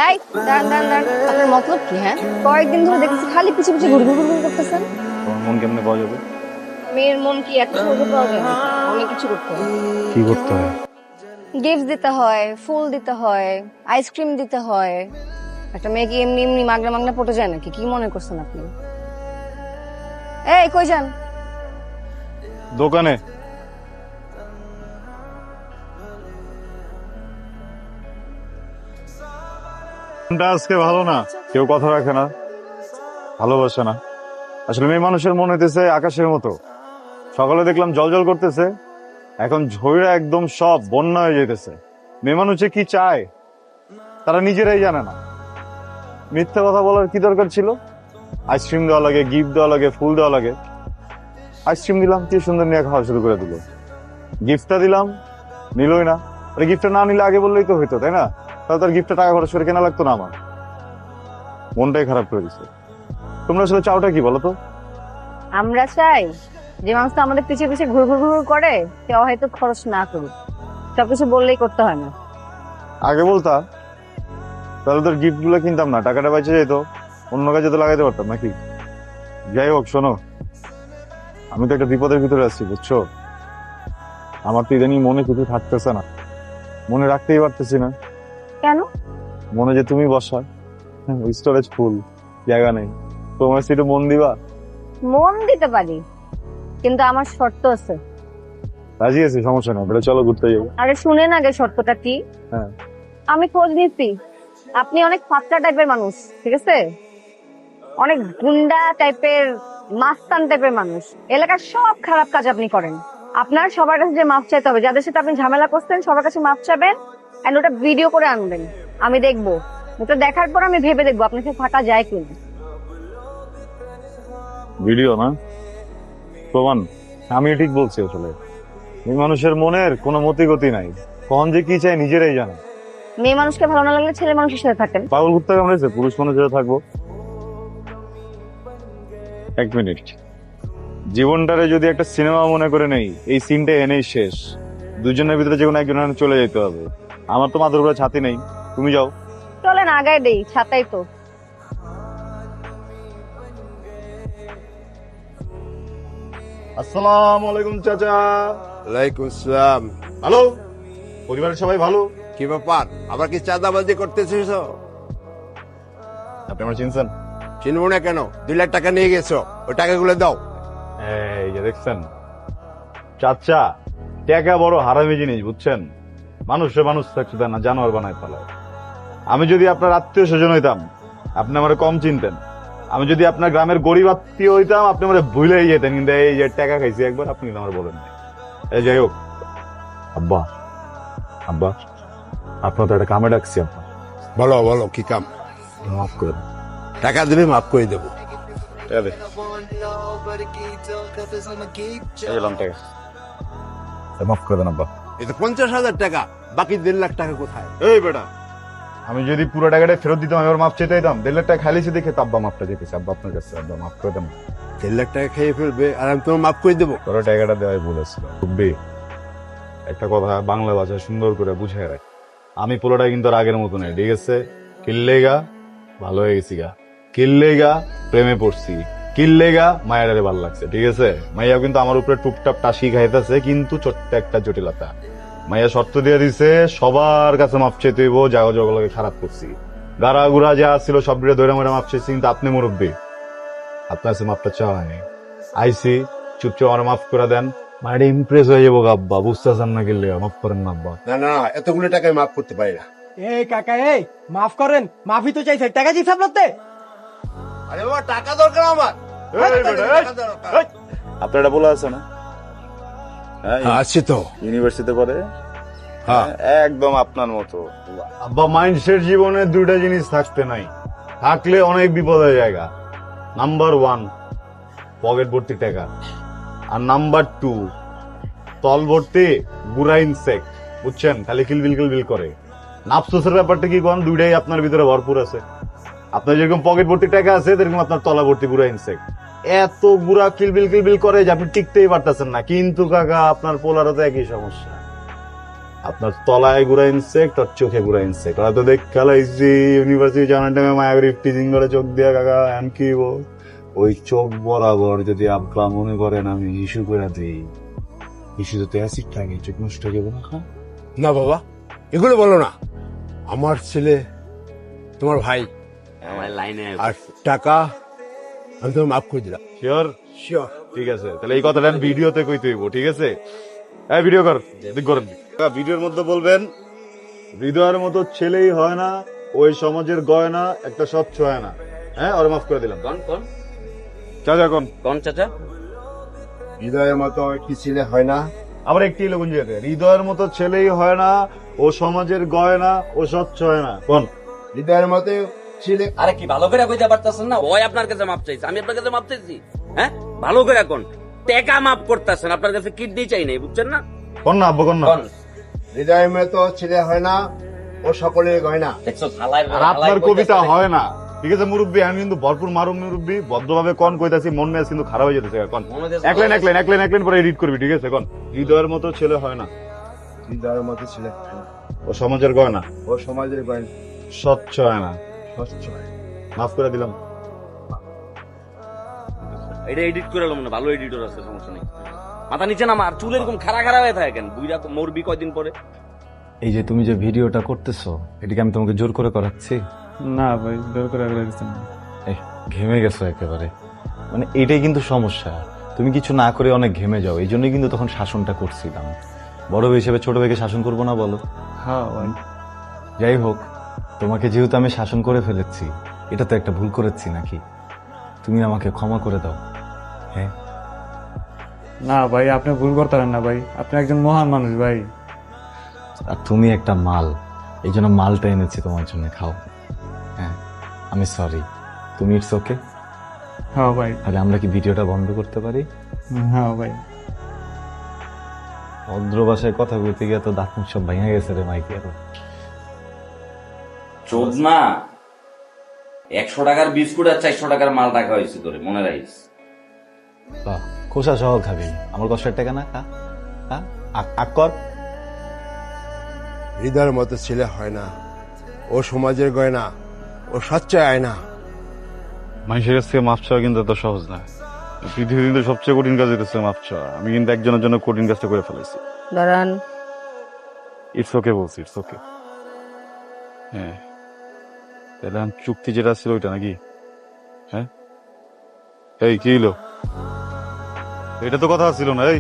এই দাঁড়ান দাঁড়ান দাঁড়ান, আপনার মতলব কি? হ্যাঁ, কয়েকদিন ধরে দেখতেছি খালি পিছে পিছে ঘুরঘুর ঘুরঘুর করতেছেন। তোমার মন কেমনে পাওয়া যাবে? মেয়ের মন কি এত সহজে পাওয়া যায় নাকি? অনেক কিছু করতে হয়। কি করতে হয়? গিফট দিতে হয়, ফুল দিতে হয়, আইসক্রিম দিতে হয়। একটা মেয়ে কি এমনি এমনি মাগনা মাগনা পটে যায় নাকি? কি মনে করছেন আপনি? এই কই যান? দোকানে। মনটা আজকে ভালো না, কেউ কথা রাখে না, ভালোবাসে না। আসলে মেয়ে মানুষের মন হইতেছে আকাশের মতো। সকালে দেখলাম জল করতেছে, এখন ঝইরা একদম সব বন্যা হয়ে যেতেছে। মেয়ে মানুষে কি চায় তারা নিজেরাই জানে না। মিথ্যা কথা বলার কি দরকার ছিল? আইসক্রিম দেওয়া লাগে, গিফট দেওয়া লাগে, ফুল দেওয়া লাগে। আইসক্রিম দিলাম, কি সুন্দর নিয়ে খাওয়া শুরু করে দিল। গিফটটা দিলাম, নিলই না। গিফটটা না নিলে আগে বললেই তো হইতো, তাই না? তাহলে তার গিফটটা টাকা খরচ করে কেনা লাগতো না আমার। মনটাই খারাপ করে দিচ্ছে। তোমরা আসলে চাওটা কি বলো তো? আমরা চাই যে মানুষটা আমাদের পিছে পিছে ঘুর ঘুর ঘুর করে কেউ হয়তো খরচ না করুক, সবকিছু বললেই করতে হয় না। আগে বলতা তাহলে তোর গিফট গুলো কিনতাম না, টাকাটা বেঁচে যেত, অন্য কাজে তো লাগাইতে পারতাম নাকি। যাই হোক, শোনো, আমি তো একটা বিপদের ভিতরে আছি, বুঝছো? আমার তো ইদানিং মনে কিছু থাকতেছে না, মনে রাখতেই পারতেছি না। কেন? মনে যে তুমি বসা, স্টোরেজ ফুল, জায়গা নেই। তোমার সিটে মন দিবা? মন দিতে পারি, কিন্তু আমার শর্ত আছে। রাজি আছি, সমস্যা নেই, বলে চলো ঘুরতে যাবো। আরে শুনেন আগে শর্তটা কি। হ্যাঁ। আমি খোঁজ নিচ্ছি, আপনি অনেক ফাত্রা টাইপের মানুষ, ঠিক আছে? অনেক গুন্ডা টাইপের, মাস্তান টাইপের মানুষ। এলাকার সব খারাপ কাজ আপনি করেন। আপনার সবার কাছে যে মাফ চাইতে হবে, যাদের সাথে আপনি ঝামেলা করছেন সবার কাছে মাফ চাবেন, এন্ড ওটা ভিডিও করে আনবেন। আমি দেখবো, ওটা দেখার পর আমি ভেবে দেখবো আপনার সাথে থাকা যায় কিনা। ভিডিও না, প্রমাণ। আমি ঠিক বলছি আসলে, এই মানুষের মনের কোনো মতি গতি নাই, কখন যে কি চাই নিজেরাই জানে। মেয়ে মানুষকে ভালো না লাগলে ছেলে মানুষের সাথে থাকেন। পাগল ঘুরতে কামড়েছে, পুরুষ মানুষের থাকবো। এক মিনিট, জীবনটারে যদি একটা সিনেমা মনে করে নেই, এই সিনটা এনেই শেষ। দুজনের ভিতরে যে কোনো একজনের চলে যেতে হবে। আমার তো মাথার উপরে ছাতি নেই, তুমি যাও। চলেন আগায় দেই, ছাতাই তো। আসসালামু আলাইকুম চাচা। ওয়ালাইকুম আসসালাম। ভালো? পরিবারের সবাই ভালো? কি ব্যাপার, আবার কি চাঁদাবাজি করতেছিস? আপনি আমার চিনছেন? চিনবো না কেন? 2 লাখ টাকা নিয়ে গেছো, ওই টাকাগুলো দাও। এই যে দেখছেন চাচা, টাকা বড় হারামি জিনিস, বুঝছেন? মানুষের মানুষ থাকছে না, জানোয়ার বানায় ফেলায়। আমি যদি আপনার আত্মীয় স্বজন হইতাম, আপনি আমার কম চিনতেন। আমি যদি আপনার গ্রামের গরিব আত্মীয় হইতাম, আপনি আমার ভুলেই যেতেন। কিন্তু এই যে টাকা খাইছি একবার, আপনি কিন্তু আমার বলেন নাই। এই যাই হোক, আব্বা আব্বা, আপনার তো একটা কামে ডাকছি, আপনার বলো বলো, কি কাম? মাফ করে দেন। টাকা দিলে মাফ করে দেবো। টাকা দে। এই লন টাকা। মাফ করে দেন আব্বা। এই তো 50,000 টাকা, বাকি 1.5 লাখ টাকা কোথায়? এই বেটা, আমি যদি পুরো টাকাটা ফেরত দিতাম, আমি মাফ চেয়ে দিতাম। 1.5 লাখ টাকা খাইলেছি দেখে তো আব্বা মাফটা যেতেছে। আব্বা আপনার কাছে, আব্বা মাফ করে দেন। 1.5 লাখ টাকা খেয়ে ফেলবে আর আমি তোমার মাফ করে দেবো? তোর টাকাটা দেওয়াই ভুল ছিল। খুবই একটা কথা বাংলা ভাষায় সুন্দর করে বুঝাই রাখ, আমি পুরোটা কিন্তু আর আগের মতো নেই, ঠিক আছে? কিল্লেগা ভালো হয়ে গেছি গা, কিল্লেগা প্রেমে পড়ছি, কিল্লেগা মায়েরারে ভালো লাগছে, ঠিক আছে? মাইয়া কিন্তু আমার উপরে টুপটাপ টাসি খাইতেছে, কিন্তু ছোট্ট একটা জটিলতা। মাইয়া শর্ত দিয়ে দিছে, সবার কাছে মাপ চাইতে হইব, জাগো জগলকে খারাপ করছি, গাড়া গুড়া যা ছিল সব ধরে মরে মাপ চাইছি। কিন্তু আপনি মুরব্বী, আপনার কাছে মাপটা চাওয়া হয়নি। আইসি, চুপচাপ আমার মাফ করে দেন। মানে ইমপ্রেস হয়ে যাবো আব্বা, বুঝতেছেন না কিনলে মাফ করেন না আব্বা। না না, এতগুলো টাকায় মাফ করতে পারি না। এই কাকা, এই মাফ করেন, মাফি তো চাইছে, টাকা দিতে বলতে। আরে বাবা, টাকা দরকার আমার। আপনার এটা বলা আছে না? আছে তো। ইউনিভার্সিটিতে পড়ে, হ্যাঁ একদম আপনার মতো। আব্বা, মাইন্ডসেট জীবনে দুইটা জিনিস থাকতে নাই, থাকলে অনেক বিপদের জায়গা। নাম্বার 1 পকেট ভর্তি টাকা, আর নাম্বার 2 তল ভর্তি গুড়া ইনসেক্ট, বুঝছেন? খালি কিলবিল কিলবিল করে। নাফসোসের ব্যাপারটা কি কোন? দুইটাই আপনার ভিতরে ভরপুর আছে। আপনার যেরকম পকেট ভর্তি টাকা আছে, সেরকম আপনার তলা ভর্তি গুড়া ইনসেক্ট। এত গুড়া কিলবিল কিলবিল করে যে আপনি টিকতেই পারতেছেন না। কিন্তু কাকা, আপনার পোলারও তো একই সমস্যা। আপনার তলায় গুড়া ইনসেক্ট আর চোখে গুড়া ইনসেক্ট ওরা তো দেখ খেলাইছি ইউনিভার্সিটি জানার টাইমে মায়াগরি টিচিং করে চোখ দিয়া কাকা এম কি ওই চোখ বরাবর যদি আপনা মনে করেন আমি ইস্যু করে দিই ইস্যু তো অ্যাসিড থাকে চোখ নষ্ট হয়ে যাবো না হ্যাঁ? না বাবা এগুলো বলো না। আমার ছেলে তোমার ভাই, আমার লাইনে আর টাকা আমি তোমার মাফ করে দিলাম। Sure sure. ঠিক আছে তাহলে এই কথাটা ভিডিওতে কইতে হইব ঠিক আছে এই ভিডিও কর দিক করেন ভিডিওর মধ্যে বলবেন হৃদয়ের মতো ছেলেই হয় না ওই সমাজের গয়না একটা স্বচ্ছ হয় না হ্যাঁ ওরা মাফ করে দিলাম কোন কোন চাচা কোন কোন চাচা? হৃদয়ের মতো কি ছেলে হয় না? আবার একটি লোক জায়গায় হৃদয়ের মতো ছেলেই হয় না ও সমাজের গয়না ও স্বচ্ছ হয় না কোন হৃদয়ের মতো ছেলে আরে কি ভালো করে কইতে পারতাছেন না? ওই আপনার কাছে মাপ চাইছে, আমি আপনার কাছে মাপ চাইছি। হ্যাঁ, ভালো করে কোন টাকা মাপ করতেছেন, আপনার কাছে কিডনি চাই নাই, বুঝছেন না? কোন না আব্বু কোন না কোন হৃদয়ের মতো ছেলে হয় না ও সকলের গয়না। দেখছো হালাই আর আপনার কবিতা হয় না ঠিক আছে মুরব্বী আমি কিন্তু ভরপুর মারুম মুরব্বী ভদ্রভাবে কোন কইতাছি মন মেজাজ কিন্তু খারাপ হয়ে যেতেছে কোন এক লাইন পরে এডিট করবি ঠিক আছে কোন হৃদয়ের মতো ছেলে হয় না হৃদয়ের মতো ছেলে হয় না ও সমাজের গয়না ও সমাজের গয়না। স্বচ্ছ হয় না স্বচ্ছ হয়। মাফ করে দিলাম এটা এডিট করে এলো মনে হয়, ভালো এডিটর আছে, সমস্যা নেই। মাথা নিচে না মার, চুল এরকম খাড়া খাড়া হয়ে থাকে কেন? বুইরা মরবি কয়দিন পরে। এই যে তুমি যে ভিডিওটা করতেছো এটাকে আমি তোমাকে জোর করে করাচ্ছি? না ভাই জোর করে আগে দিচ্ছেন না। এই ঘেমে গেছো একেবারে, মানে এটাই কিন্তু সমস্যা। তুমি কিছু না করে অনেক ঘেমে যাও, এই জন্যই কিন্তু তখন শাসনটা করছিলাম। বড় ভাই হিসেবে ছোট ভাইকে শাসন করবো না বলো? হ্যাঁ ভাই যাই হোক, তোমাকে যেহেতু আমি শাসন করে ফেলেছি, এটা তো একটা ভুল করেছি নাকি? তুমি আমাকে ক্ষমা করে দাও। হ্যাঁ না ভাই আপনি ভুল করতে পারেন না ভাই, আপনি একজন মহান মানুষ ভাই। আর তুমি একটা মাল, এই জন্য মালটা এনেছি তোমার জন্য, খাও। হ্যাঁ আমি সরি, তুমি ইটস ওকে। হ্যাঁ ভাই। তাহলে আমরা কি ভিডিওটা বন্ধ করতে পারি? হ্যাঁ ভাই। ভদ্র ভাষায় কথা বলতে গিয়ে তো দাঁত মুখ সব ভেঙে গেছে রে মাইকে। চোদ না, 100 টাকার বিস্কুট আর 400 টাকার মাল টাকা হয়েছে তোরে, মনে রাখিস। বাহ, খোসা সহ খাবি, আমার কষ্টের টাকা না খা। হ্যাঁ আক কর। হৃদয়ের মতো ছেলে হয় না ও সমাজের গয়না ও স্বচ্ছ আয়না। মানুষের কাছ থেকে মাফ চাওয়া কিন্তু এত সহজ না পৃথিবীর কিন্তু সবচেয়ে কঠিন কাজ হইতেছে মাফ চাওয়া আমি কিন্তু একজনের জন্য কঠিন কাজটা করে ফেলেছি দাঁড়ান। ইটস ওকে বলছি ইটস ওকে হ্যাঁ তাহলে চুক্তি যেটা ছিল ওইটা নাকি হ্যাঁ এই কি হলো এটা তো কথা ছিল না এই